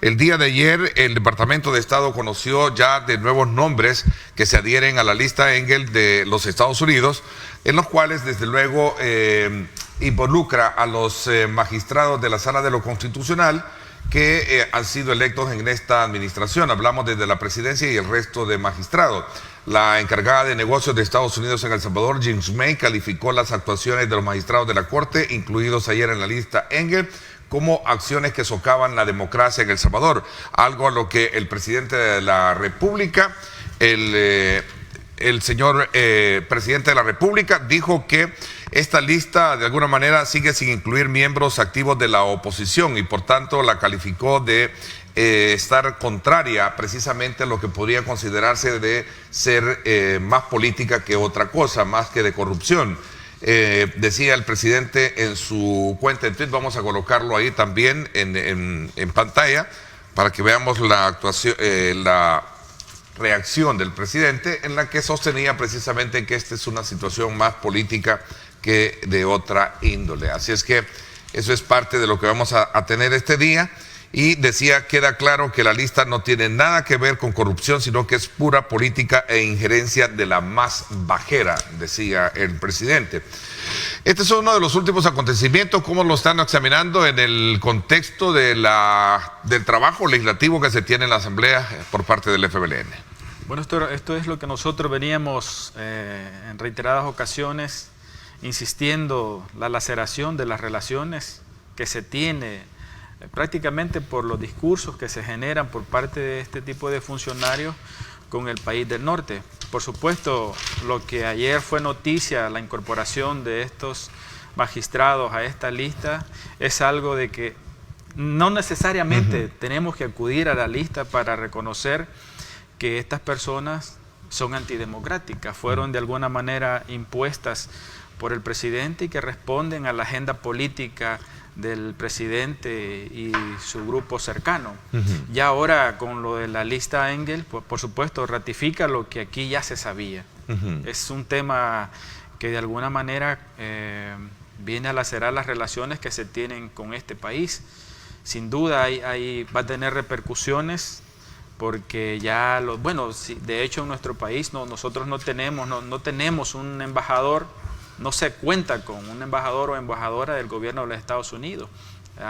El día de ayer el Departamento de Estado conoció ya de nuevos nombres que se adhieren a la lista Engel de los Estados Unidos, en los cuales desde luego involucra a los magistrados de la Sala de lo Constitucional que han sido electos en esta administración. Hablamos desde la presidencia y el resto de magistrados. La encargada de negocios de Estados Unidos en El Salvador, Jean May, calificó las actuaciones de los magistrados de la Corte, incluidos ayer en la lista Engel, como acciones que socavan la democracia en El Salvador, algo a lo que el presidente de la República, el señor presidente de la República, dijo que esta lista de alguna manera sigue sin incluir miembros activos de la oposición y por tanto la calificó de estar contraria precisamente a lo que podría considerarse de ser más política que otra cosa, más que de corrupción. Decía el presidente en su cuenta en Twitter, vamos a colocarlo ahí también en pantalla para que veamos la actuación, la reacción del presidente, en la que sostenía precisamente que esta es una situación más política que de otra índole. Así es que eso es parte de lo que vamos a tener este día. Y decía, queda claro que la lista no tiene nada que ver con corrupción, sino que es pura política e injerencia de la más bajera, decía el presidente. Este es uno de los últimos acontecimientos. ¿Cómo lo están examinando en el contexto de del trabajo legislativo que se tiene en la Asamblea por parte del FBLN? Bueno, esto es lo que nosotros veníamos en reiteradas ocasiones insistiendo, la laceración de las relaciones que se tiene prácticamente por los discursos que se generan por parte de este tipo de funcionarios con el país del norte. Por supuesto, lo que ayer fue noticia, la incorporación de estos magistrados a esta lista, es algo de que no necesariamente tenemos que acudir a la lista para reconocer que estas personas son antidemocráticas, fueron de alguna manera impuestas por el presidente y que responden a la agenda política del presidente y su grupo cercano. Ya ahora con lo de la lista Engel, por supuesto, ratifica lo que aquí ya se sabía. Es un tema que de alguna manera viene a lacerar las relaciones que se tienen con este país. Sin duda va a tener repercusiones porque ya, de hecho en nuestro país nosotros no tenemos un embajador. No se cuenta con un embajador o embajadora del gobierno de los Estados Unidos.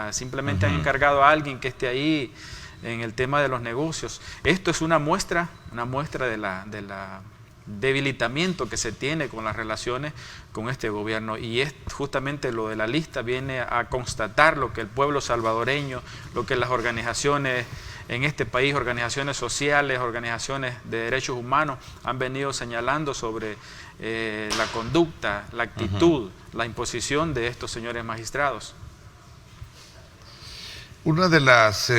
Simplemente han encargado a alguien que esté ahí en el tema de los negocios. Esto es una muestra de la debilitamiento que se tiene con las relaciones con este gobierno. Y es justamente lo de la lista viene a constatar lo que el pueblo salvadoreño, lo que las organizaciones en este país, organizaciones sociales, organizaciones de derechos humanos han venido señalando sobre la conducta, la actitud, la imposición de estos señores magistrados. Una de las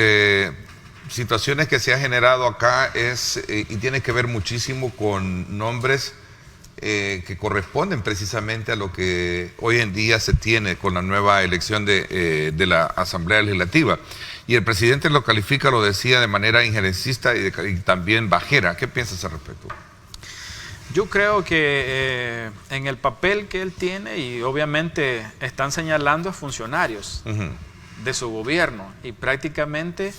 situaciones que se ha generado acá es, y tiene que ver muchísimo con nombres que corresponden precisamente a lo que hoy en día se tiene con la nueva elección de la Asamblea Legislativa. Y el presidente lo califica, lo decía, de manera injerencista y también bajera. ¿Qué piensas al respecto? Yo creo que en el papel que él tiene, y obviamente están señalando a funcionarios de su gobierno, y prácticamente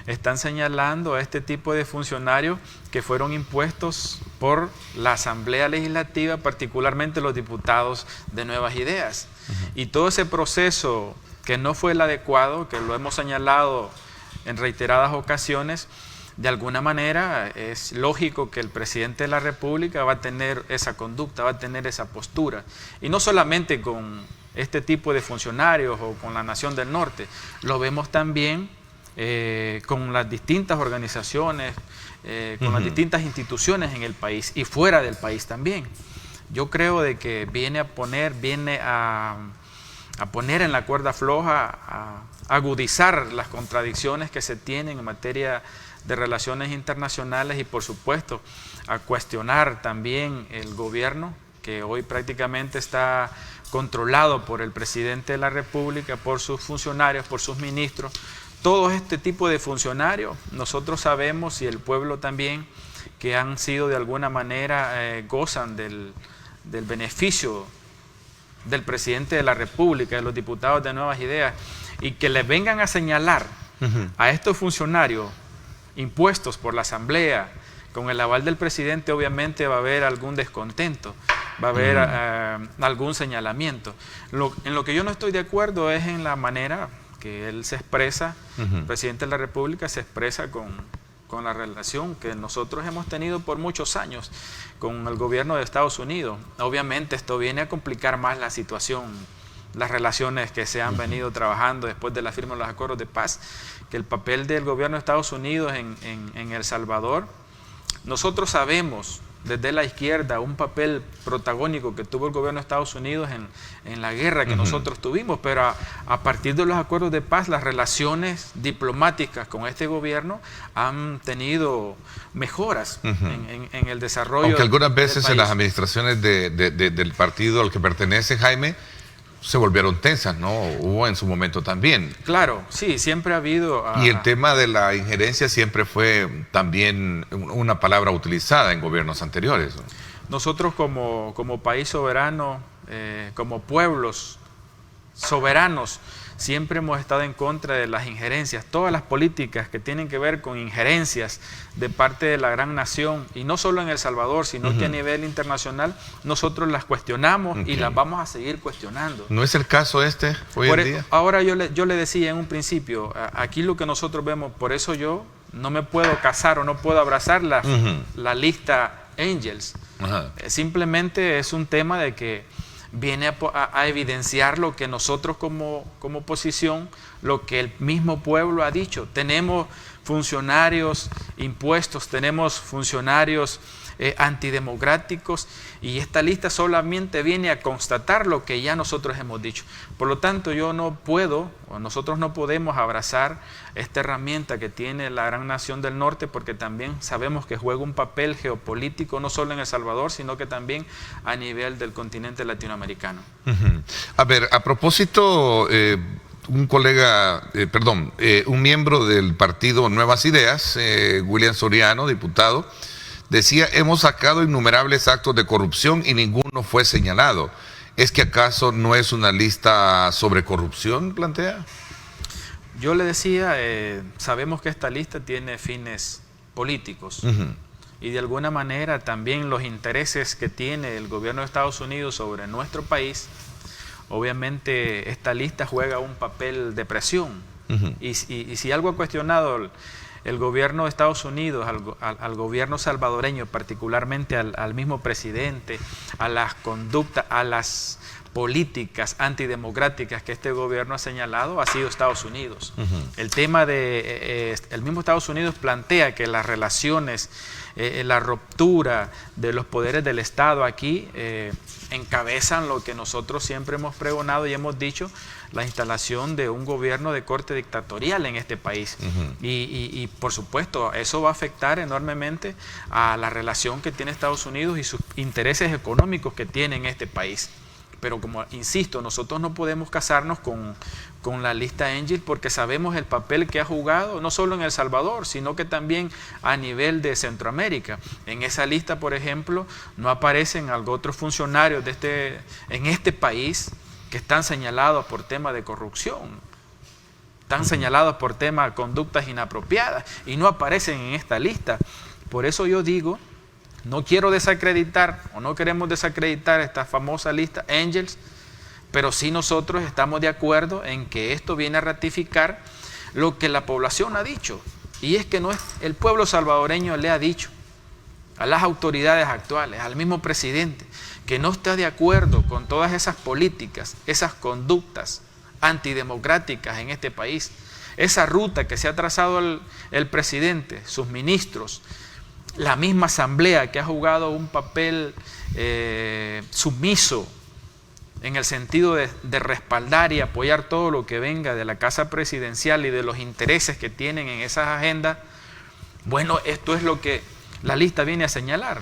están señalando a este tipo de funcionarios que fueron impuestos por la Asamblea Legislativa, particularmente los diputados de Nuevas Ideas. Y todo ese proceso que no fue el adecuado, que lo hemos señalado en reiteradas ocasiones, de alguna manera es lógico que el presidente de la República va a tener esa conducta, va a tener esa postura. Y no solamente con este tipo de funcionarios o con la Nación del Norte, lo vemos también con las distintas organizaciones, con las distintas instituciones en el país y fuera del país también. Yo creo de que viene a poner en la cuerda floja, a agudizar las contradicciones que se tienen en materia de relaciones internacionales y por supuesto a cuestionar también el gobierno que hoy prácticamente está controlado por el presidente de la República, por sus funcionarios, por sus ministros. Todo este tipo de funcionarios, nosotros sabemos y el pueblo también, que han sido de alguna manera, gozan del beneficio del presidente de la República, de los diputados de Nuevas Ideas, y que les vengan a señalar A estos funcionarios impuestos por la Asamblea, con el aval del presidente, obviamente va a haber algún descontento, va a haber algún señalamiento. En lo que yo no estoy de acuerdo es en la manera que él se expresa, el presidente de la República se expresa con la relación que nosotros hemos tenido por muchos años con el gobierno de Estados Unidos. Obviamente esto viene a complicar más la situación, las relaciones que se han venido trabajando después de la firma de los acuerdos de paz, que el papel del gobierno de Estados Unidos en El Salvador, nosotros sabemos desde la izquierda un papel protagónico que tuvo el gobierno de Estados Unidos en la guerra que nosotros tuvimos, pero a partir de los acuerdos de paz, las relaciones diplomáticas con este gobierno han tenido mejoras en el desarrollo. Aunque algunas veces del en las país. administraciones del partido al que pertenece Jaime se volvieron tensas, ¿no? Hubo en su momento también. Claro, sí, siempre ha habido... Y el tema de la injerencia siempre fue también una palabra utilizada en gobiernos anteriores, ¿no? Nosotros como país soberano, como pueblos soberanos, siempre hemos estado en contra de las injerencias. Todas las políticas que tienen que ver con injerencias de parte de la gran nación, y no solo en El Salvador, sino que a nivel internacional, nosotros las cuestionamos y las vamos a seguir cuestionando. ¿No es el caso hoy en día? Ahora yo le decía en un principio, aquí lo que nosotros vemos, por eso yo no me puedo casar o no puedo abrazar la lista Angels. Simplemente es un tema de que viene a evidenciar lo que nosotros como oposición, lo que el mismo pueblo ha dicho. Tenemos funcionarios impuestos, tenemos funcionarios antidemocráticos, y esta lista solamente viene a constatar lo que ya nosotros hemos dicho. Por lo tanto, yo no puedo, o nosotros no podemos abrazar esta herramienta que tiene la gran nación del norte, porque también sabemos que juega un papel geopolítico no solo en El Salvador, sino que también a nivel del continente latinoamericano. A ver, a propósito, un colega, un miembro del partido Nuevas Ideas, William Soriano, diputado, decía: hemos sacado innumerables actos de corrupción y ninguno fue señalado. ¿Es que acaso no es una lista sobre corrupción, plantea? Yo le decía, sabemos que esta lista tiene fines políticos, y de alguna manera también los intereses que tiene el gobierno de Estados Unidos sobre nuestro país, obviamente esta lista juega un papel de presión. Y si algo ha cuestionado el gobierno de Estados Unidos, al gobierno salvadoreño, particularmente al mismo presidente, a las conductas, a las políticas antidemocráticas que este gobierno ha señalado, ha sido Estados Unidos. El tema de el mismo Estados Unidos plantea que las relaciones, la ruptura de los poderes del Estado aquí encabezan lo que nosotros siempre hemos pregonado y hemos dicho: la instalación de un gobierno de corte dictatorial en este país. Y por supuesto, eso va a afectar enormemente a la relación que tiene Estados Unidos y sus intereses económicos que tiene en este país. Pero como insisto, nosotros no podemos casarnos con la lista Angel, porque sabemos el papel que ha jugado, no solo en El Salvador, sino que también a nivel de Centroamérica. En esa lista, por ejemplo, no aparecen otros funcionarios en este país que están señalados por temas de corrupción, están señalados por temas de conductas inapropiadas, y no aparecen en esta lista. Por eso yo digo, no quiero desacreditar, o no queremos desacreditar esta famosa lista Angels, pero sí nosotros estamos de acuerdo en que esto viene a ratificar lo que la población ha dicho, y es que el pueblo salvadoreño le ha dicho a las autoridades actuales, al mismo presidente, que no está de acuerdo con todas esas políticas, esas conductas antidemocráticas en este país, esa ruta que se ha trazado el presidente, sus ministros, la misma asamblea que ha jugado un papel sumiso en el sentido de respaldar y apoyar todo lo que venga de la casa presidencial y de los intereses que tienen en esas agendas. Bueno, esto es lo que la lista viene a señalar.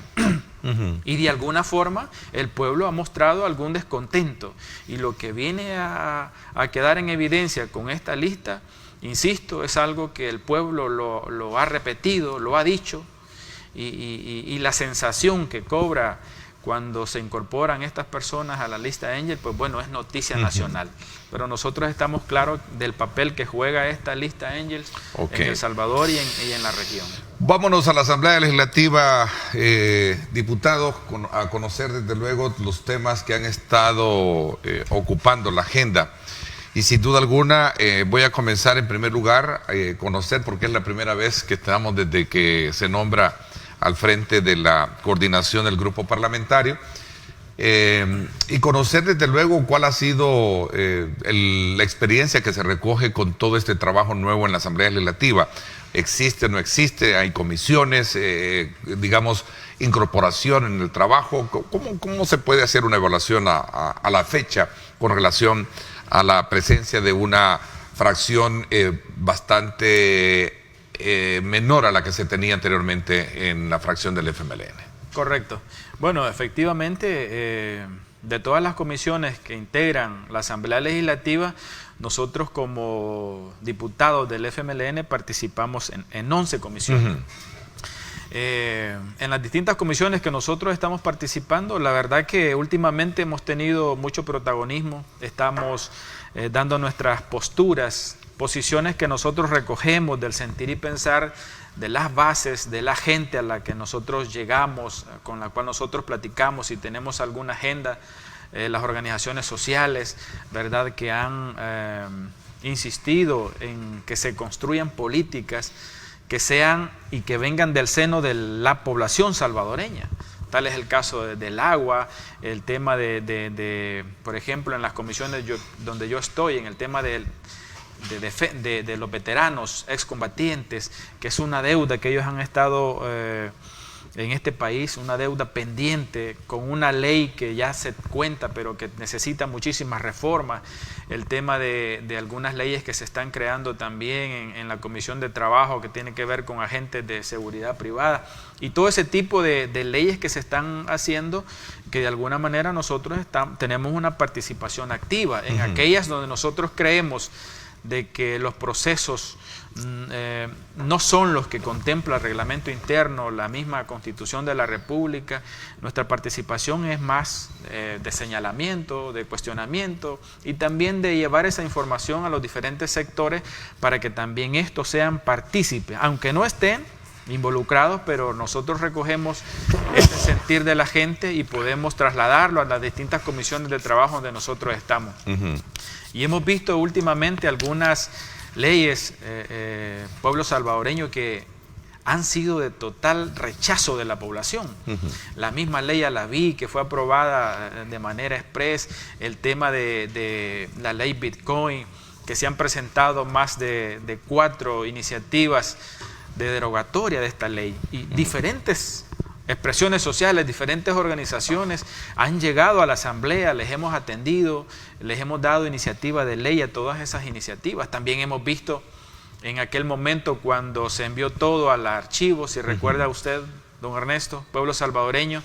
Y de alguna forma el pueblo ha mostrado algún descontento, y lo que viene a quedar en evidencia con esta lista, insisto, es algo que el pueblo lo ha repetido, lo ha dicho, y la sensación que cobra cuando se incorporan estas personas a la lista Angel, pues bueno, es noticia nacional. Pero nosotros estamos claros del papel que juega esta lista Angels en El Salvador y en la región. Vámonos a la Asamblea Legislativa, diputados, a conocer desde luego los temas que han estado ocupando la agenda. Y sin duda alguna voy a comenzar en primer lugar a conocer, porque es la primera vez que estamos desde que se nombra al frente de la coordinación del grupo parlamentario, y conocer desde luego cuál ha sido la experiencia que se recoge con todo este trabajo nuevo en la Asamblea Legislativa. ¿Existe o no existe? ¿Hay comisiones, digamos, incorporación en el trabajo? ¿Cómo se puede hacer una evaluación a la fecha con relación a la presencia de una fracción bastante menor a la que se tenía anteriormente en la fracción del FMLN? Correcto. Bueno, efectivamente, de todas las comisiones que integran la Asamblea Legislativa, nosotros como diputados del FMLN participamos en 11 comisiones. En las distintas comisiones que nosotros estamos participando, la verdad que últimamente hemos tenido mucho protagonismo, estamos dando nuestras posturas, posiciones que nosotros recogemos del sentir y pensar de las bases, de la gente a la que nosotros llegamos, con la cual nosotros platicamos y tenemos alguna agenda, las organizaciones sociales, ¿verdad?, que han insistido en que se construyan políticas que sean y que vengan del seno de la población salvadoreña. Tal es el caso del agua, el tema por ejemplo, en las comisiones donde yo estoy, en el tema de los veteranos excombatientes, que es una deuda que ellos han estado en este país, una deuda pendiente, con una ley que ya se cuenta, pero que necesita muchísimas reformas. El tema de algunas leyes que se están creando también en la Comisión de Trabajo, que tiene que ver con agentes de seguridad privada, y todo ese tipo de leyes que se están haciendo, que de alguna manera nosotros tenemos una participación activa en aquellas donde nosotros creemos de que los procesos no son los que contempla el reglamento interno, la misma Constitución de la República. Nuestra participación es más de señalamiento, de cuestionamiento, y también de llevar esa información a los diferentes sectores para que también estos sean partícipes, aunque no estén involucrados, pero nosotros recogemos este sentir de la gente y podemos trasladarlo a las distintas comisiones de trabajo donde nosotros estamos. Y hemos visto últimamente algunas leyes, pueblo salvadoreño, que han sido de total rechazo de la población. La misma ley Alaví, que fue aprobada de manera express, el tema de la ley Bitcoin, que se han presentado más de 4 iniciativas de derogatoria de esta ley, y diferentes expresiones sociales, diferentes organizaciones han llegado a la Asamblea, les hemos atendido, les hemos dado iniciativa de ley a todas esas iniciativas. También hemos visto en aquel momento cuando se envió todo al archivo, si recuerda usted, don Ernesto, pueblo salvadoreño,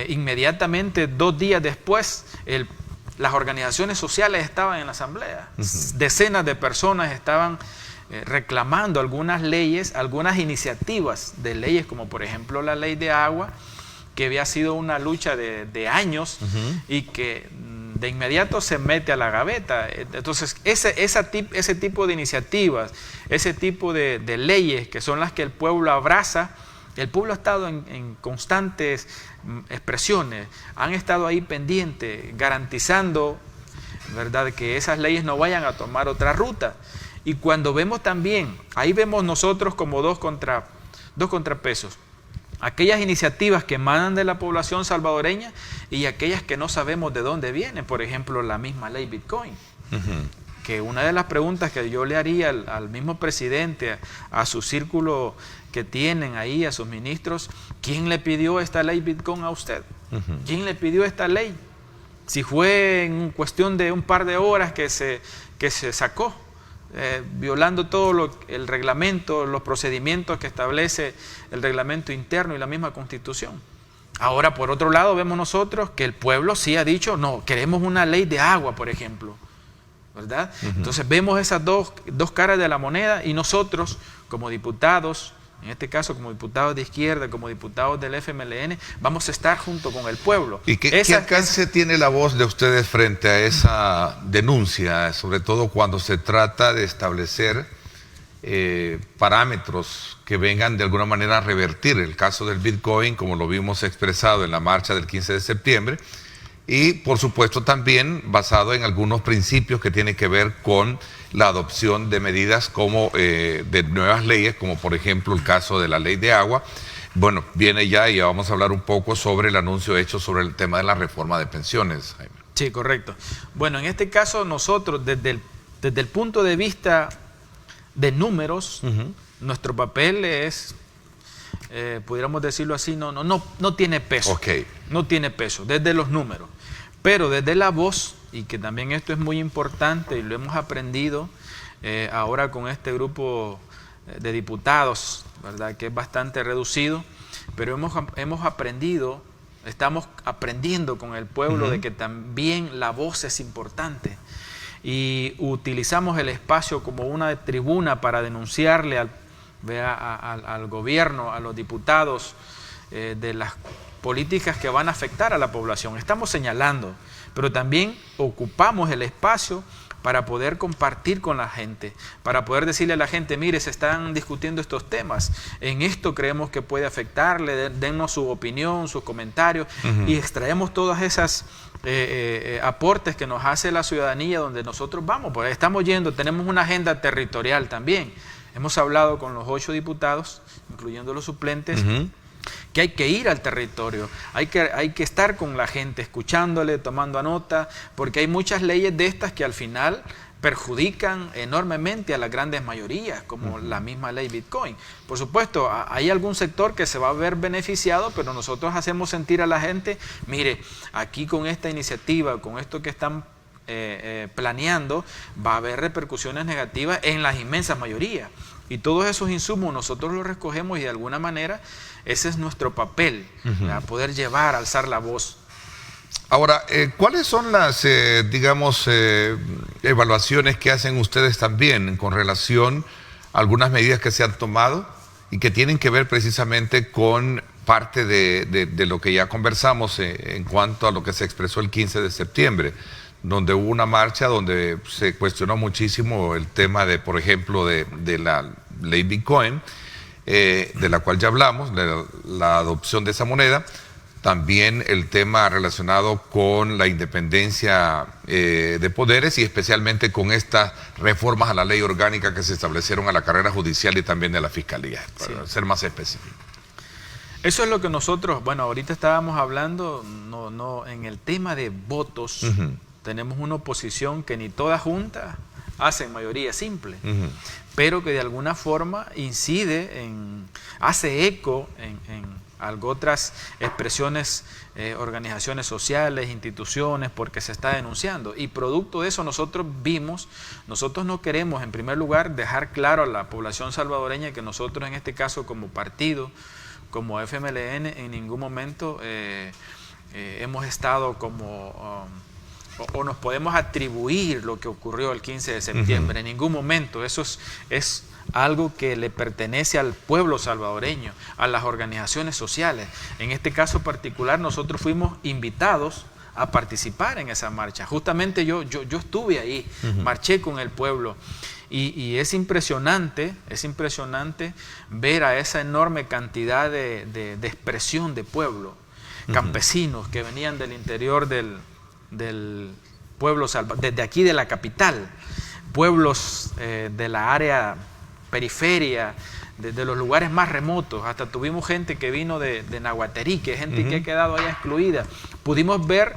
inmediatamente 2 días después las organizaciones sociales estaban en la Asamblea. Decenas de personas estaban reclamando algunas leyes, algunas iniciativas de leyes, como por ejemplo la ley de agua, que había sido una lucha de años y que de inmediato se mete a la gaveta. Entonces ese tipo de iniciativas, ese tipo de leyes, que son las que el pueblo abraza, el pueblo ha estado en constantes expresiones, han estado ahí pendientes, garantizando, ¿verdad?, que esas leyes no vayan a tomar otra ruta. Y cuando vemos también, ahí vemos nosotros como dos contrapesos. Aquellas iniciativas que emanan de la población salvadoreña y aquellas que no sabemos de dónde vienen. Por ejemplo, la misma ley Bitcoin. Que una de las preguntas que yo le haría al mismo presidente, a su círculo que tienen ahí, a sus ministros, ¿quién le pidió esta ley Bitcoin a usted? ¿Quién le pidió esta ley? Si fue en cuestión de un par de horas que se sacó. Violando todo el reglamento, los procedimientos que establece el reglamento interno y la misma Constitución. Ahora, por otro lado, vemos nosotros que el pueblo sí ha dicho, no, queremos una ley de agua, por ejemplo, ¿verdad? Entonces vemos esas dos caras de la moneda, y nosotros, como diputados en este caso como diputados de izquierda, como diputados del FMLN, vamos a estar junto con el pueblo. ¿Y qué alcance tiene la voz de ustedes frente a esa denuncia, sobre todo cuando se trata de establecer parámetros que vengan de alguna manera a revertir el caso del Bitcoin, como lo vimos expresado en la marcha del 15 de septiembre, y por supuesto también basado en algunos principios que tienen que ver con la adopción de medidas como de nuevas leyes, como por ejemplo el caso de la ley de agua? Bueno, viene ya y vamos a hablar un poco sobre el anuncio hecho sobre el tema de la reforma de pensiones, Jaime. Sí, correcto. Bueno, en este caso nosotros desde el punto de vista de números, nuestro papel es, pudiéramos decirlo así, no tiene peso. Okay. No tiene peso, desde los números. Pero desde la voz, y que también esto es muy importante y lo hemos aprendido ahora con este grupo de diputados, ¿verdad?, que es bastante reducido, pero hemos aprendido, estamos aprendiendo con el pueblo de que también la voz es importante. Y utilizamos el espacio como una tribuna para denunciarle al gobierno, a los diputados, de las políticas que van a afectar a la población. Estamos señalando, pero también ocupamos el espacio para poder compartir con la gente, para poder decirle a la gente, mire, se están discutiendo estos temas, en esto creemos que puede afectarle, dennos su opinión, sus comentarios, y extraemos todas esas aportes que nos hace la ciudadanía donde nosotros vamos, pues estamos yendo, tenemos una agenda territorial también. Hemos hablado con los 8 diputados, incluyendo los suplentes, que hay que ir al territorio, hay que estar con la gente, escuchándole, tomando nota, porque hay muchas leyes de estas que al final perjudican enormemente a las grandes mayorías, como la misma ley Bitcoin. Por supuesto, hay algún sector que se va a ver beneficiado, pero nosotros hacemos sentir a la gente, mire, aquí con esta iniciativa, con esto que están planeando, va a haber repercusiones negativas en las inmensas mayorías. Y todos esos insumos nosotros los recogemos y de alguna manera ese es nuestro papel, poder llevar, alzar la voz. Ahora, ¿cuáles son las, digamos, evaluaciones que hacen ustedes también con relación a algunas medidas que se han tomado y que tienen que ver precisamente con parte de lo que ya conversamos en cuanto a lo que se expresó el 15 de septiembre? Donde hubo una marcha donde se cuestionó muchísimo el tema de, por ejemplo, de la ley Bitcoin, de la cual ya hablamos, de la adopción de esa moneda, también el tema relacionado con la independencia de poderes y especialmente con estas reformas a la ley orgánica que se establecieron a la carrera judicial y también de la fiscalía, para ser más específico. Eso es lo que nosotros, bueno, ahorita estábamos hablando, en el tema de votos. Tenemos una oposición que ni toda junta hace mayoría simple, pero que de alguna forma incide, hace eco en otras expresiones, organizaciones sociales, instituciones, porque se está denunciando. Y producto de eso nosotros no queremos en primer lugar dejar claro a la población salvadoreña que nosotros en este caso como partido, como FMLN, en ningún momento hemos estado como... o nos podemos atribuir lo que ocurrió el 15 de septiembre, en ningún momento. Eso es algo que le pertenece al pueblo salvadoreño, a las organizaciones sociales. En este caso particular nosotros fuimos invitados a participar en esa marcha. Justamente yo estuve ahí, marché con el pueblo y es impresionante ver a esa enorme cantidad de expresión de pueblo, campesinos que venían del interior del pueblo, desde aquí de la capital, pueblos de la área periferia, de los lugares más remotos, hasta tuvimos gente que vino de Nahuaterique, gente que ha quedado allá excluida. Pudimos ver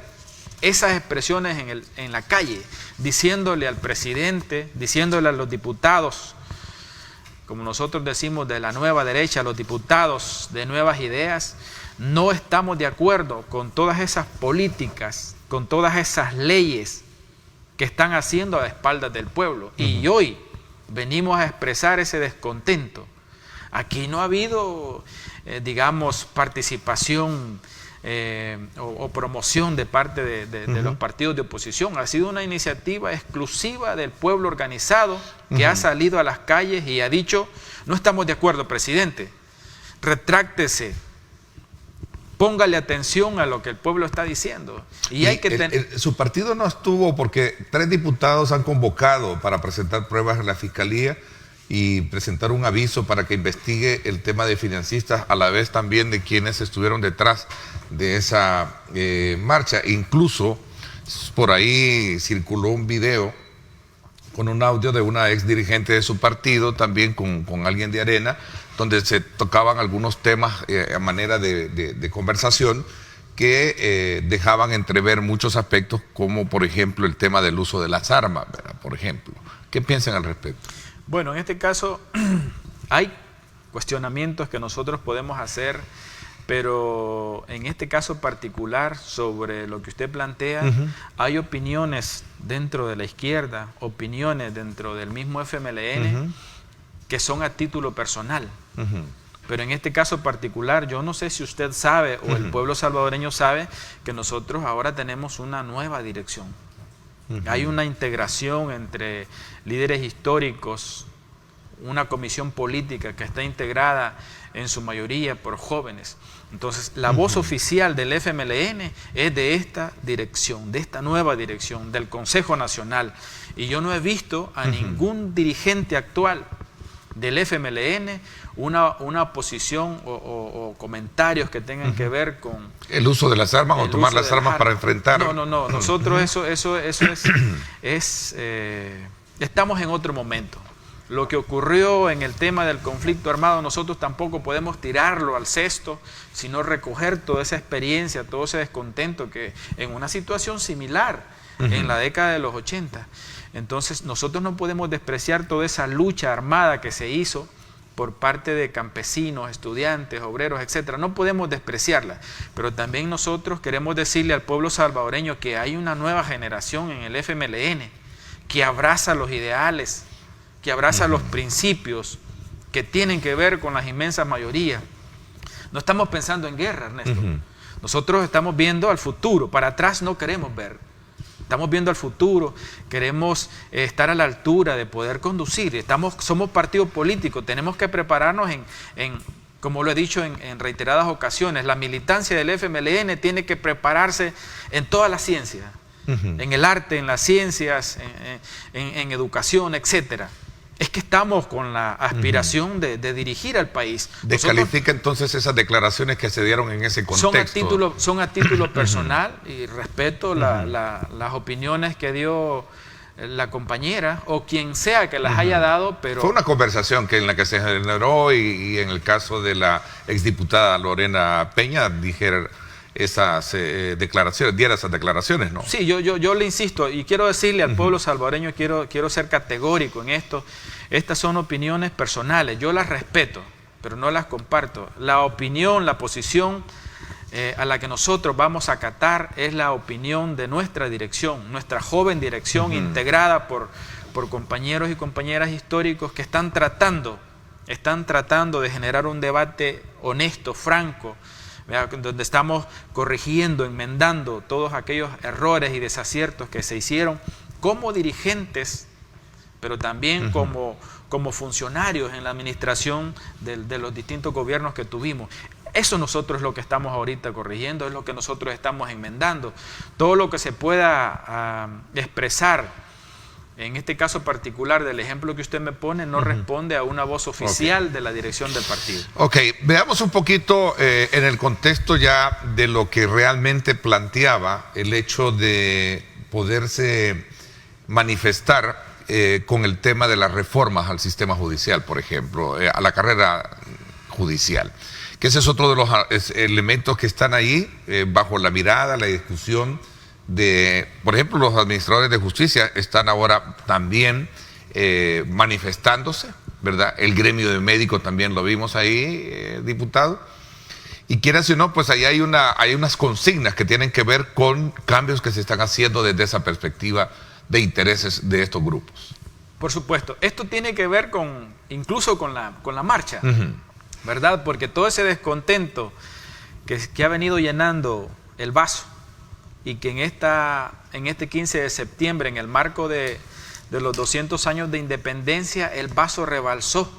esas expresiones en la calle, diciéndole al presidente, diciéndole a los diputados, como nosotros decimos de la nueva derecha, a los diputados de nuevas ideas, no estamos de acuerdo con todas esas políticas, con todas esas leyes que están haciendo a espaldas del pueblo. Y hoy venimos a expresar ese descontento. Aquí no ha habido, digamos, participación o promoción de parte de los partidos de oposición. Ha sido una iniciativa exclusiva del pueblo organizado que ha salido a las calles y ha dicho: no estamos de acuerdo, presidente, retráctese, póngale atención a lo que el pueblo está diciendo. Y hay que su partido no estuvo, porque 3 diputados han convocado para presentar pruebas en la Fiscalía y presentar un aviso para que investigue el tema de financistas, a la vez también de quienes estuvieron detrás de esa marcha. Incluso por ahí circuló un video con un audio de una ex dirigente de su partido, también con alguien de Arena, donde se tocaban algunos temas a manera de conversación que dejaban entrever muchos aspectos, como por ejemplo el tema del uso de las armas, ¿verdad? Por ejemplo. ¿Qué piensan al respecto? Bueno, en este caso hay cuestionamientos que nosotros podemos hacer, pero en este caso particular, sobre lo que usted plantea, hay opiniones dentro de la izquierda, opiniones dentro del mismo FMLN, que son a título personal. Pero en este caso particular, yo no sé si usted sabe o el pueblo salvadoreño sabe que nosotros ahora tenemos una nueva dirección. Hay una integración entre líderes históricos, una comisión política que está integrada en su mayoría por jóvenes. Entonces, la voz oficial del FMLN es de esta dirección, de esta nueva dirección, del Consejo Nacional. Y yo no he visto a ningún dirigente actual del FMLN una posición o comentarios que tengan que ver con el uso de las armas o tomar las armas para enfrentar. No. Nosotros eso es estamos en otro momento. Lo que ocurrió en el tema del conflicto armado, nosotros tampoco podemos tirarlo al cesto, sino recoger toda esa experiencia, todo ese descontento que en una situación similar en la década de los 80. Entonces nosotros no podemos despreciar toda esa lucha armada que se hizo por parte de campesinos, estudiantes, obreros, etcétera. No podemos despreciarla, pero también nosotros queremos decirle al pueblo salvadoreño que hay una nueva generación en el FMLN que abraza los ideales, que abraza los principios que tienen que ver con las inmensas mayorías. No estamos pensando en guerra, Ernesto. Nosotros estamos viendo al futuro, para atrás no queremos ver. Estamos viendo al futuro, queremos estar a la altura de poder conducir. Somos partido político, tenemos que prepararnos como lo he dicho en reiteradas ocasiones, la militancia del FMLN tiene que prepararse en todas las ciencias, en el arte, en las ciencias, en educación, etcétera. Es que estamos con la aspiración de dirigir al país. Descalifica entonces esas declaraciones que se dieron en ese contexto. Son a título personal y respeto las opiniones que dio la compañera o quien sea que las haya dado, pero... Fue una conversación en la que se generó y en el caso de la exdiputada Lorena Peña dijera esas declaraciones, diera esas declaraciones, ¿no? Sí, yo le insisto y quiero decirle al pueblo salvadoreño, quiero ser categórico en esto. Estas son opiniones personales, yo las respeto, pero no las comparto. La opinión, la posición a la que nosotros vamos a acatar es la opinión de nuestra dirección, nuestra joven dirección integrada por compañeros y compañeras históricos que están tratando de generar un debate honesto, franco, donde estamos corrigiendo, enmendando todos aquellos errores y desaciertos que se hicieron como dirigentes, pero también como funcionarios en la administración de los distintos gobiernos que tuvimos. Eso nosotros es lo que estamos ahorita corrigiendo, es lo que nosotros estamos enmendando. Todo lo que se pueda expresar, en este caso particular del ejemplo que usted me pone, no responde a una voz oficial de la dirección del partido. Ok, veamos un poquito en el contexto ya de lo que realmente planteaba el hecho de poderse manifestar con el tema de las reformas al sistema judicial, por ejemplo, a la carrera judicial. Que ese es otro de los elementos que están ahí bajo la mirada, la discusión de, por ejemplo, los administradores de justicia están ahora también manifestándose, ¿verdad? El gremio de médicos también lo vimos ahí, diputado. Y quieras o no, pues ahí hay unas consignas que tienen que ver con cambios que se están haciendo desde esa perspectiva de intereses de estos grupos. Por supuesto, esto tiene que ver incluso con la marcha, ¿verdad? Porque todo ese descontento que ha venido llenando el vaso y que en este 15 de septiembre, en el marco de los 200 años de independencia, el vaso rebalsó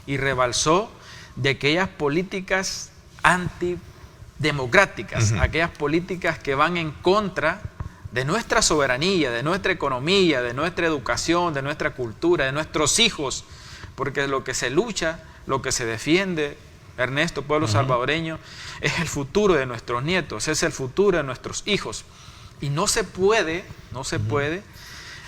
y rebalsó de aquellas políticas antidemocráticas, aquellas políticas que van en contra de nuestra soberanía, de nuestra economía, de nuestra educación, de nuestra cultura, de nuestros hijos, porque lo que se lucha, lo que se defiende, Ernesto, pueblo salvadoreño, es el futuro de nuestros nietos, es el futuro de nuestros hijos. Y no se puede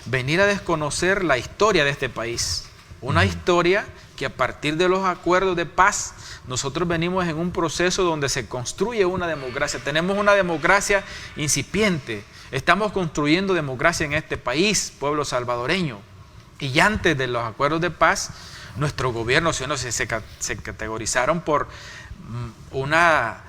venir a desconocer la historia de este país. Una historia que a partir de los acuerdos de paz, nosotros venimos en un proceso donde se construye una democracia. Tenemos una democracia incipiente. Estamos construyendo democracia en este país, pueblo salvadoreño. Y antes de los acuerdos de paz, nuestro gobierno se categorizaron por una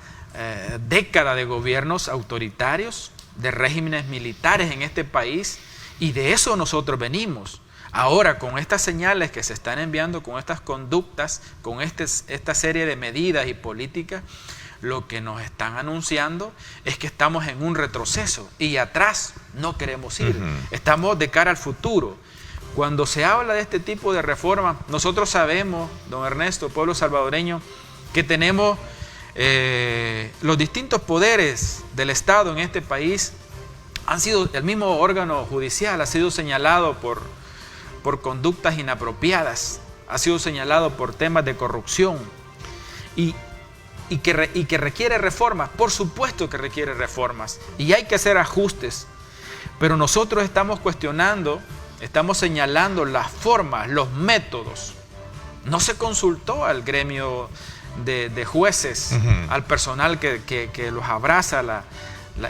década de gobiernos autoritarios, de regímenes militares en este país, y de eso nosotros venimos. Ahora, con estas señales que se están enviando, con estas conductas, con esta serie de medidas y políticas, lo que nos están anunciando es que estamos en un retroceso y atrás no queremos ir. Estamos de cara al futuro. Cuando se habla de este tipo de reformas, nosotros sabemos, don Ernesto, pueblo salvadoreño, que tenemos los distintos poderes del Estado en este país. El mismo órgano judicial ha sido señalado por conductas inapropiadas, ha sido señalado por temas de corrupción y que requiere reformas. Por supuesto que requiere reformas y hay que hacer ajustes, pero nosotros estamos cuestionando, estamos señalando las formas, los métodos. No se consultó al gremio de jueces, al personal que los abraza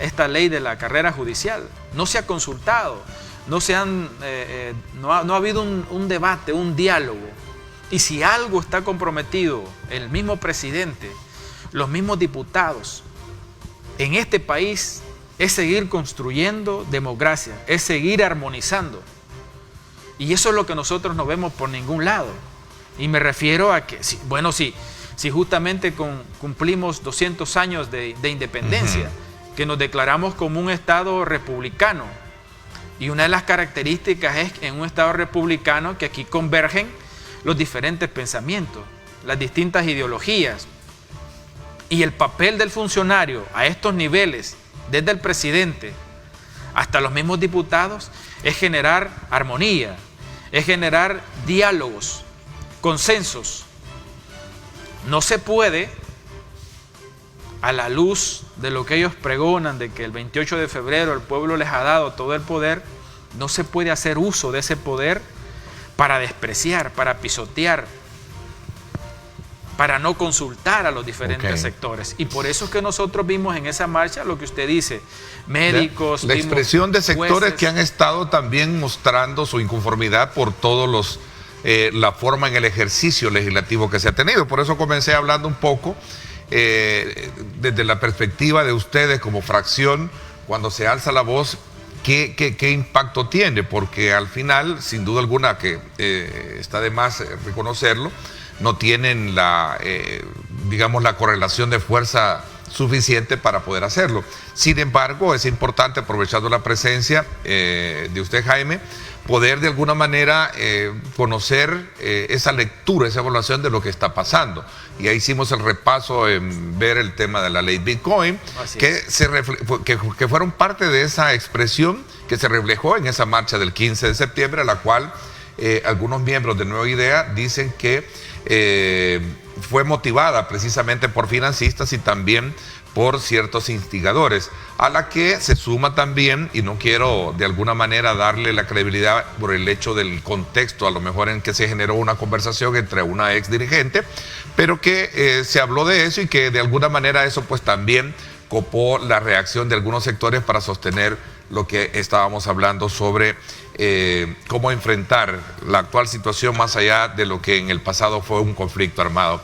esta ley de la carrera judicial. No se ha consultado, no ha habido un debate, un diálogo. Y si algo está comprometido el mismo presidente, los mismos diputados en este país, es seguir construyendo democracia, es seguir armonizando. Y eso es lo que nosotros no vemos por ningún lado. Y me refiero a que, si justamente cumplimos 200 años de independencia, que nos declaramos como un Estado republicano, y una de las características es en un Estado republicano que aquí convergen los diferentes pensamientos, las distintas ideologías, y el papel del funcionario a estos niveles, desde el presidente hasta los mismos diputados, es generar armonía, es generar diálogos, consensos. No se puede, a la luz de lo que ellos pregonan, de que el 28 de febrero el pueblo les ha dado todo el poder, no se puede hacer uso de ese poder para despreciar, para pisotear, para no consultar a los diferentes sectores. Y por eso es que nosotros vimos en esa marcha lo que usted dice, médicos... La expresión de sectores jueces, que han estado también mostrando su inconformidad por todos la forma en el ejercicio legislativo que se ha tenido. Por eso comencé hablando un poco desde la perspectiva de ustedes como fracción, cuando se alza la voz, ¿qué impacto tiene? Porque al final, sin duda alguna, que está de más reconocerlo, no tienen la correlación de fuerza suficiente para poder hacerlo. Sin embargo, es importante, aprovechando la presencia de usted, Jaime, poder de alguna manera conocer esa lectura, esa evaluación de lo que está pasando. Y ahí hicimos el repaso en ver el tema de la ley Bitcoin, que fueron parte de esa expresión que se reflejó en esa marcha del 15 de septiembre, a la cual algunos miembros de Nueva Idea dicen que fue motivada precisamente por financistas y también por ciertos instigadores, a la que se suma también, y no quiero de alguna manera darle la credibilidad por el hecho del contexto, a lo mejor en que se generó una conversación entre una ex dirigente, pero que se habló de eso y que de alguna manera eso pues también copó la reacción de algunos sectores para sostener lo que estábamos hablando sobre cómo enfrentar la actual situación más allá de lo que en el pasado fue un conflicto armado.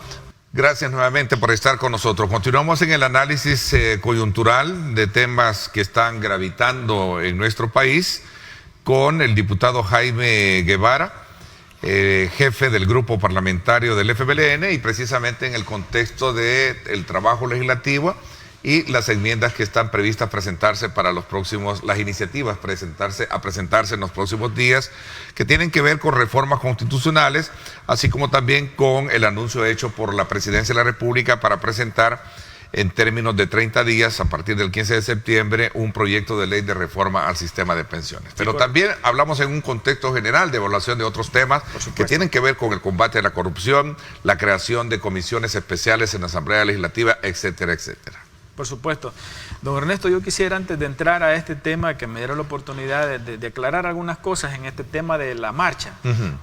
Gracias nuevamente por estar con nosotros. Continuamos en el análisis coyuntural de temas que están gravitando en nuestro país con el diputado Jaime Guevara, jefe del grupo parlamentario del FBLN, y precisamente en el contexto del trabajo legislativo y las enmiendas que están previstas presentarse para los próximos, las iniciativas presentarse en los próximos días, que tienen que ver con reformas constitucionales, así como también con el anuncio hecho por la Presidencia de la República para presentar en términos de 30 días, a partir del 15 de septiembre, un proyecto de ley de reforma al sistema de pensiones. Pero también hablamos en un contexto general de evaluación de otros temas que tienen que ver con el combate a la corrupción, la creación de comisiones especiales en la Asamblea Legislativa, etcétera, etcétera. Por supuesto. Don Ernesto, yo quisiera, antes de entrar a este tema, que me diera la oportunidad de aclarar algunas cosas en este tema de la marcha,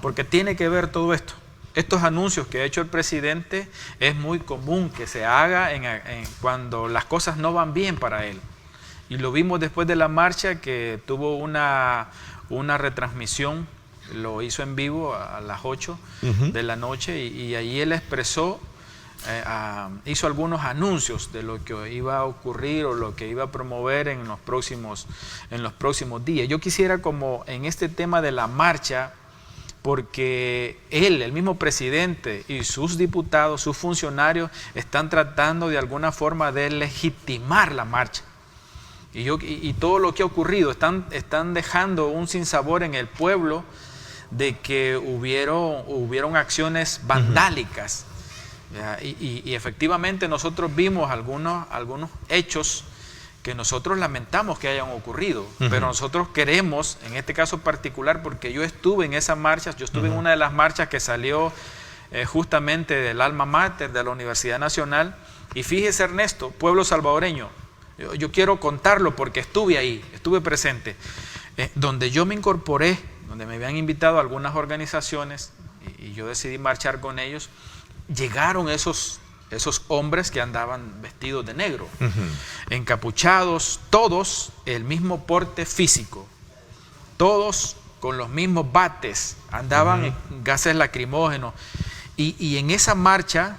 porque tiene que ver todo esto. Estos anuncios que ha hecho el presidente es muy común que se haga cuando las cosas no van bien para él. Y lo vimos después de la marcha, que tuvo una retransmisión, lo hizo en vivo a las 8 de la noche y ahí él expresó, hizo algunos anuncios de lo que iba a ocurrir o lo que iba a promover en los próximos días. Yo quisiera, como en este tema de la marcha, porque él, el mismo presidente y sus diputados, sus funcionarios, están tratando de alguna forma de legitimar la marcha. Y todo lo que ha ocurrido, están dejando un sinsabor en el pueblo de que hubieron acciones vandálicas. Y efectivamente nosotros vimos algunos hechos que nosotros lamentamos que hayan ocurrido, pero nosotros queremos, en este caso particular, porque yo estuve en esas marchas, yo estuve en una de las marchas que salió justamente del alma mater de la Universidad Nacional, y fíjese, Ernesto, pueblo salvadoreño, yo quiero contarlo porque estuve ahí, estuve presente, donde yo me incorporé, donde me habían invitado algunas organizaciones, y yo decidí marchar con ellos. Llegaron esos hombres que andaban vestidos de negro, encapuchados, todos el mismo porte físico, todos con los mismos bates, andaban en gases lacrimógenos. Y en esa marcha,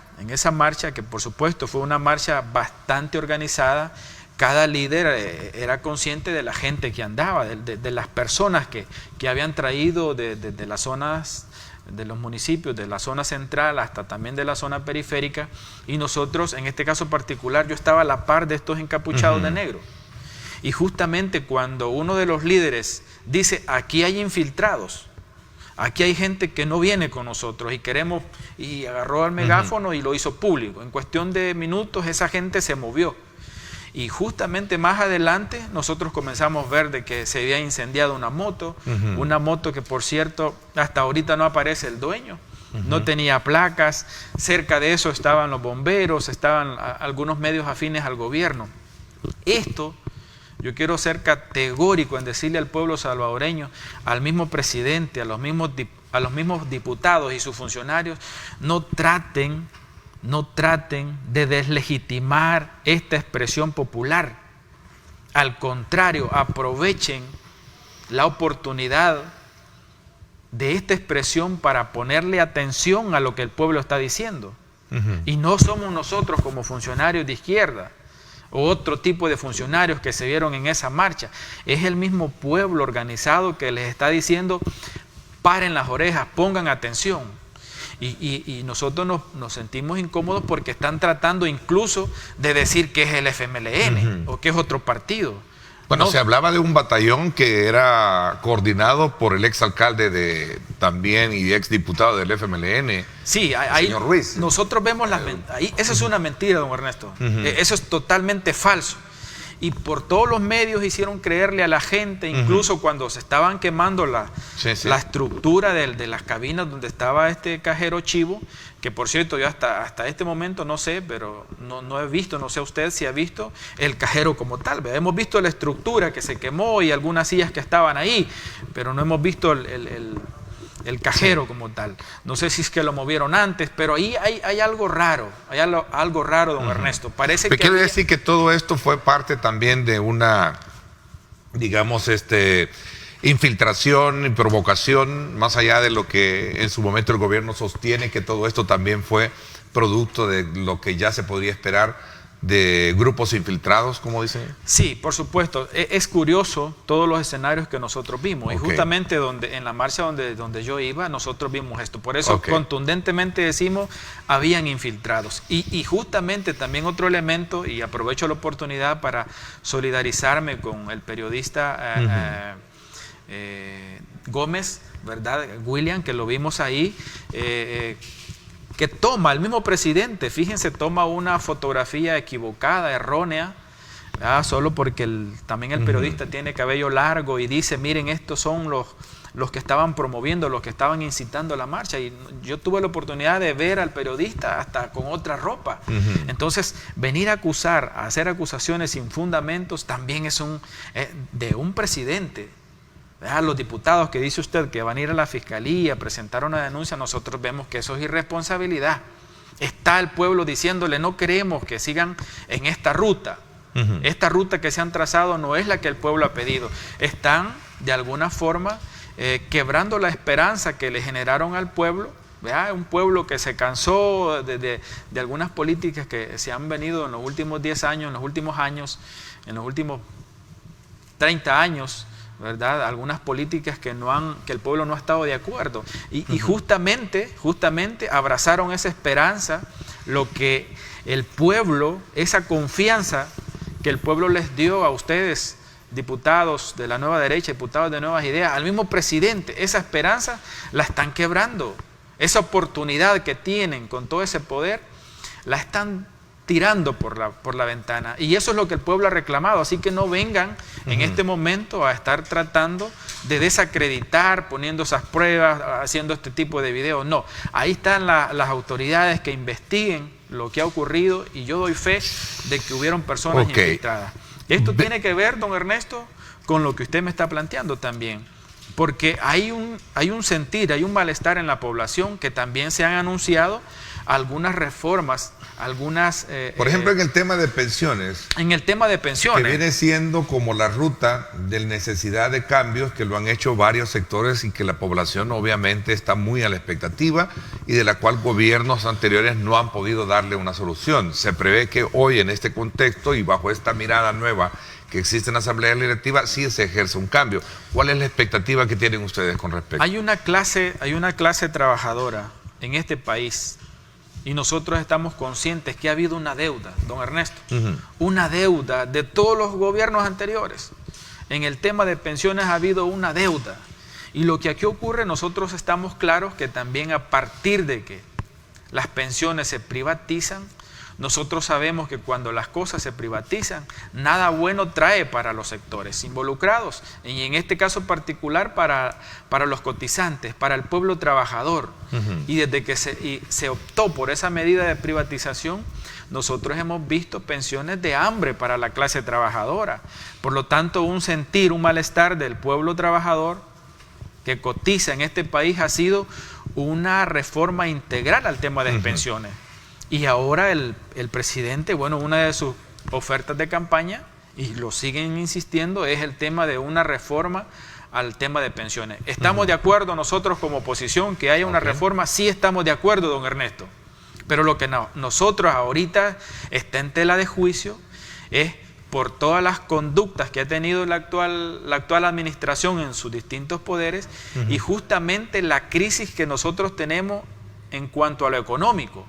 que por supuesto fue una marcha bastante organizada, cada líder era consciente de la gente que andaba, de las personas que habían traído de las zonas, de los municipios, de la zona central hasta también de la zona periférica, y nosotros, en este caso particular, yo estaba a la par de estos encapuchados de negro. Y justamente cuando uno de los líderes dice, aquí hay infiltrados, aquí hay gente que no viene con nosotros y queremos, y agarró el megáfono y lo hizo público, en cuestión de minutos esa gente se movió. Y justamente más adelante nosotros comenzamos a ver de que se había incendiado una moto que, por cierto, hasta ahorita no aparece el dueño, no tenía placas, cerca de eso estaban los bomberos, estaban algunos medios afines al gobierno. Esto, yo quiero ser categórico en decirle al pueblo salvadoreño, al mismo presidente, a los mismos diputados y sus funcionarios, no traten de deslegitimar esta expresión popular. Al contrario, aprovechen la oportunidad de esta expresión para ponerle atención a lo que el pueblo está diciendo. Y no somos nosotros como funcionarios de izquierda o otro tipo de funcionarios que se vieron en esa marcha. Es el mismo pueblo organizado que les está diciendo, paren las orejas, pongan atención. Y nosotros nos sentimos incómodos porque están tratando incluso de decir que es el FMLN o que es otro partido. Bueno, se hablaba de un batallón que era coordinado por el exalcalde también y exdiputado del FMLN. Sí, ahí señor Ruiz. Nosotros vemos eso es una mentira, don Ernesto. Eso es totalmente falso. Y por todos los medios hicieron creerle a la gente, incluso cuando se estaban quemando la estructura de las cabinas donde estaba este cajero chivo, que por cierto yo hasta este momento no sé, pero no he visto, no sé usted si ha visto el cajero como tal. Hemos visto la estructura que se quemó y algunas sillas que estaban ahí, pero no hemos visto el cajero como tal. No sé si es que lo movieron antes, pero ahí hay algo raro, algo raro, don Ernesto. Parece que quiere decir que todo esto fue parte también de una, digamos, infiltración y provocación, más allá de lo que en su momento el gobierno sostiene, que todo esto también fue producto de lo que ya se podría esperar de grupos infiltrados, como dicen? Sí, por supuesto. Es curioso todos los escenarios que nosotros vimos. Okay. Y justamente en la marcha donde yo iba, nosotros vimos esto. Por eso contundentemente decimos, habían infiltrados. Y justamente también otro elemento, y aprovecho la oportunidad para solidarizarme con el periodista Gómez, ¿verdad? William, que lo vimos ahí, que toma, el mismo presidente, fíjense, toma una fotografía equivocada, errónea, ¿verdad? Solo porque también el periodista tiene cabello largo y dice, miren, estos son los que estaban promoviendo, los que estaban incitando a la marcha. Y yo tuve la oportunidad de ver al periodista hasta con otra ropa. Entonces, venir a acusar, a hacer acusaciones sin fundamentos, también es de un presidente. Los diputados que dice usted que van a ir a la fiscalía a presentar una denuncia, nosotros vemos que eso es irresponsabilidad. Está el pueblo diciéndole, no queremos que sigan en esta ruta. Esta ruta que se han trazado no es la que el pueblo ha pedido. Están, de alguna forma, quebrando la esperanza que le generaron al pueblo. Un pueblo que se cansó de algunas políticas que se han venido en los últimos 10 años, en los últimos años, en los últimos 30 años, ¿verdad? Algunas políticas que el pueblo no ha estado de acuerdo. Y justamente abrazaron esa esperanza, lo que el pueblo, esa confianza que el pueblo les dio a ustedes, diputados de la nueva derecha, diputados de Nuevas Ideas, al mismo presidente, esa esperanza la están quebrando. Esa oportunidad que tienen con todo ese poder, la están tirando por la ventana. Y eso es lo que el pueblo ha reclamado. Así que no vengan en este momento a estar tratando de desacreditar, poniendo esas pruebas, haciendo este tipo de videos. No, ahí están las autoridades que investiguen lo que ha ocurrido y yo doy fe de que hubieron personas infiltradas. Esto tiene que ver, don Ernesto, con lo que usted me está planteando también. Porque hay un sentir, hay un malestar en la población que también se han anunciado algunas reformas, algunas... por ejemplo, en el tema de pensiones. En el tema de pensiones. Que viene siendo como la ruta de necesidad de cambios que lo han hecho varios sectores y que la población obviamente está muy a la expectativa y de la cual gobiernos anteriores no han podido darle una solución. Se prevé que hoy en este contexto y bajo esta mirada nueva que existe en la Asamblea Legislativa, sí se ejerce un cambio. ¿Cuál es la expectativa que tienen ustedes con respecto? Hay una clase trabajadora en este país y nosotros estamos conscientes que ha habido una deuda, don Ernesto, una deuda de todos los gobiernos anteriores. En el tema de pensiones ha habido una deuda. Y lo que aquí ocurre, nosotros estamos claros que también a partir de que las pensiones se privatizan, nosotros sabemos que cuando las cosas se privatizan, nada bueno trae para los sectores involucrados, y en este caso particular para los cotizantes, para el pueblo trabajador. Y desde que se optó por esa medida de privatización, nosotros hemos visto pensiones de hambre para la clase trabajadora. Por lo tanto, un sentir, un malestar del pueblo trabajador que cotiza en este país ha sido una reforma integral al tema de pensiones. Y ahora el presidente, bueno, una de sus ofertas de campaña, y lo siguen insistiendo, es el tema de una reforma al tema de pensiones. ¿Estamos de acuerdo nosotros como oposición que haya una reforma? Sí estamos de acuerdo, don Ernesto. Pero lo que nosotros ahorita está en tela de juicio es por todas las conductas que ha tenido la actual administración en sus distintos poderes y justamente la crisis que nosotros tenemos en cuanto a lo económico.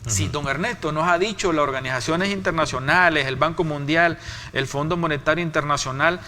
Si don Ernesto nos ha dicho las organizaciones internacionales, el Banco Mundial, el Fondo Monetario Internacional,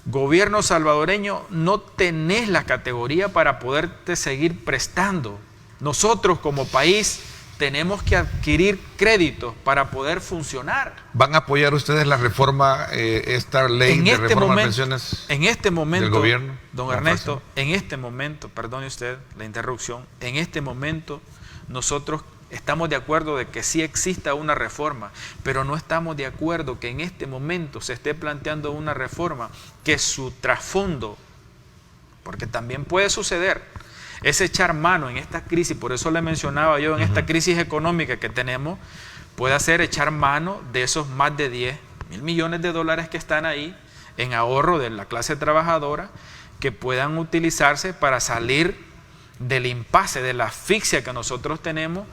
gobierno salvadoreño, no tenés la categoría para poderte seguir prestando. Nosotros como país tenemos que adquirir créditos para poder funcionar. ¿Van a apoyar ustedes la reforma, esta ley de reforma de pensiones en este momento, del gobierno? Don Ernesto, en este momento, perdone usted la interrupción, en este momento nosotros estamos de acuerdo de que sí exista una reforma, pero no estamos de acuerdo que en este momento se esté planteando una reforma que su trasfondo, porque también puede suceder, es echar mano en esta crisis, por eso le mencionaba yo, en esta crisis económica que tenemos, puede hacer echar mano de esos más de 10.000 millones de dólares que están ahí en ahorro de la clase trabajadora, que puedan utilizarse para salir del impasse, de la asfixia que nosotros tenemos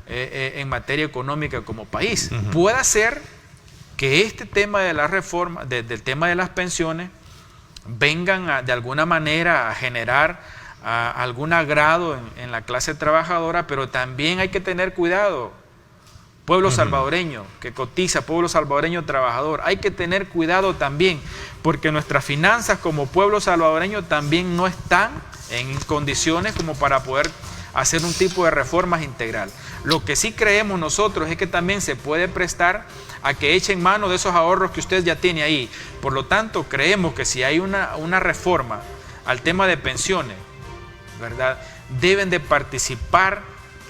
en materia económica como país. Puede ser que este tema de la reforma, del tema de las pensiones, vengan de alguna manera a generar algún agrado en la clase trabajadora, pero también hay que tener cuidado. Pueblo salvadoreño que cotiza, pueblo salvadoreño trabajador, hay que tener cuidado también, porque nuestras finanzas como pueblo salvadoreño también no están en condiciones como para poder hacer un tipo de reformas integral. Lo que sí creemos nosotros es que también se puede prestar a que echen mano de esos ahorros que usted ya tiene ahí. Por lo tanto, creemos que si hay una reforma al tema de pensiones, ¿verdad?, deben de participar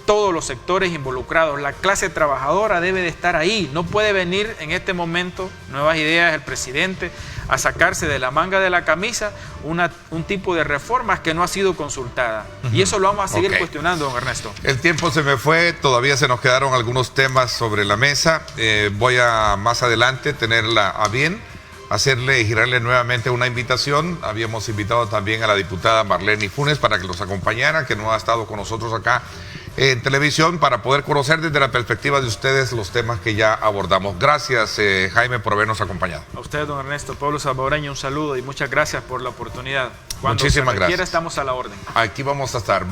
todos los sectores involucrados. La clase trabajadora debe de estar ahí. No puede venir en este momento, Nuevas Ideas, el presidente, a sacarse de la manga de la camisa un tipo de reformas que no ha sido consultada. Y eso lo vamos a seguir cuestionando, don Ernesto. El tiempo se me fue, todavía se nos quedaron algunos temas sobre la mesa. Voy a más adelante tenerla a bien, hacerle y girarle nuevamente una invitación. Habíamos invitado también a la diputada Marlene Funes para que los acompañara, que no ha estado con nosotros acá en televisión, para poder conocer desde la perspectiva de ustedes los temas que ya abordamos. Gracias, Jaime, por habernos acompañado. A usted, don Ernesto, pueblo salvadoreño, un saludo y muchas gracias por la oportunidad. Cuando Muchísimas se requiera, gracias. estamos a la orden. Aquí vamos a estar.